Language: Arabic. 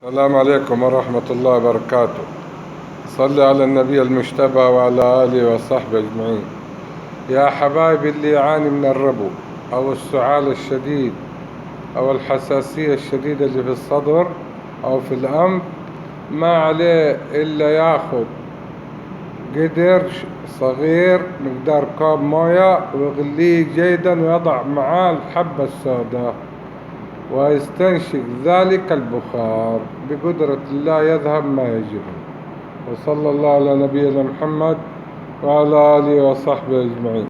السلام عليكم ورحمة الله وبركاته. صل على النبي المجتبى وعلى آله وصحبه أجمعين. يا حبايبي، اللي يعاني من الربو أو السعال الشديد أو الحساسية الشديدة اللي في الصدر أو في الأنف، ما عليه إلا ياخد قدر صغير مقدار كوب موية ويغليه جيدا ويضع معاه الحبة السوداء ويستنشق ذلك البخار، بقدرة الله يذهب ما يجبه. وصلى الله على نبينا محمد وعلى آله وصحبه أجمعين.